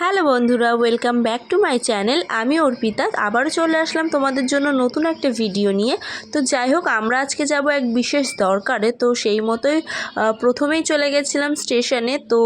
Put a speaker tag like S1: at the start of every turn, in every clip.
S1: Hello বন্ধুরা, welcome back to my channel. আমি অর্পিতা আবারও চলে আসলাম তোমাদের জন্য নতুন একটা ভিডিও নিয়ে। তো যাই হোক, আমরা আজকে যাব এক বিশেষ দরকারে। তো সেই মতোই প্রথমেই চলে গেছিলাম স্টেশনে। তো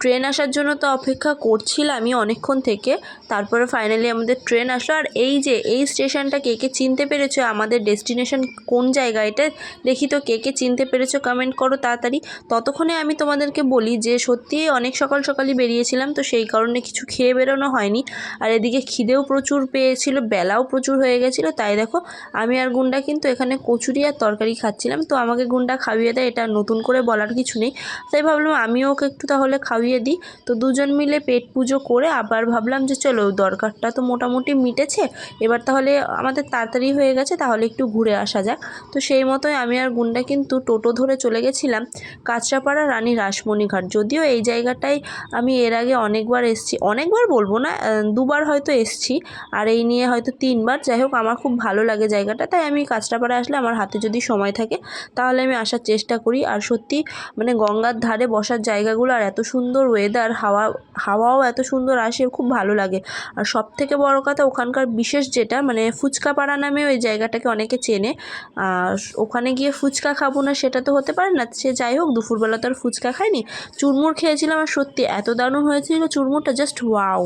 S1: ট্রেন আসার জন্য তো অপেক্ষা করছিলাম আমি অনেকক্ষণ থেকে। তারপরে ফাইনালি আমাদের ট্রেন আসলো। আর এই যে এই স্টেশনটা কে কে চিনতে পেরেছো, আমাদের ডেস্টিনেশন কোন জায়গা এটা দেখি তো কে কে চিনতে পেরেছো কমেন্ট করো তাড়াতাড়ি। ততক্ষণে আমি তোমাদেরকে বলি যে সত্যিই অনেক সকাল সকালই বেরিয়েছিলাম, তো সেই কারণে কিছু খেয়ে বেরোনো হয়নি। আর এদিকে খিদেও প্রচুর পেয়েছিল, বেলাও প্রচুর হয়ে গেছিলো। তাই দেখো আমি আর গুন্ডা কিন্তু এখানে কচুরি আর তরকারি খাচ্ছিলাম। তো আমাকে গুন্ডা খাইয়ে দেয়, এটা নতুন করে বলার কিছু নেই। তাই ভাবলাম আমিও ওকে একটু তাহলে খাইয়ে দিই। তো দুজন মিলে পেট পুজো করে আবার ভাবলাম যে চলো, দরকারটা তো মোটামুটি মিটেছে, এবার তাহলে আমাদের তাড়াতাড়ি হয়ে গেছে, তাহলে একটু ঘুরে আসা যাক। তো সেই মতোই আমি আর গুন্ডা কিন্তু টোটো ধরে চলে গেছিলাম কাঁচরাপাড়া রানী রাসমণি ঘাট। যদিও এই জায়গাটায় আমি এর আগে অনেকবার এসেছি, অনেকবার বলবো না, দুবার হয়তো এসেছি, আর এই নিয়ে হয়তো তিনবার। যাই হোক, আমার খুব ভালো লাগে জায়গাটা, তাই আমি কাঁচরাপাড়া আসলে আমার হাতে যদি সময় থাকে তাহলে আমি আসার চেষ্টা করি। আর সত্যি মানে গঙ্গার ধারে বসার জায়গাগুলো, আর এত সুন্দর ওয়েদার, হাওয়াও এত সুন্দর আসে, খুব ভালো লাগে। আর সব থেকে বড় কথা, ওখানকার বিশেষ যেটা মানে ফুচকা পাড়া নামেও এই জায়গাটাকে অনেকে চেনে। আর ওখানে গিয়ে ফুচকা খাবো না সেটা তো হতে পারে না। সে যাই হোক, দুপুরবেলা তো আর ফুচকা খাইনি, চুরমুর খেয়েছিলাম। আর সত্যি এত দারুণ হয়েছিল চুরমুরটা, জাস্ট ওয়াও।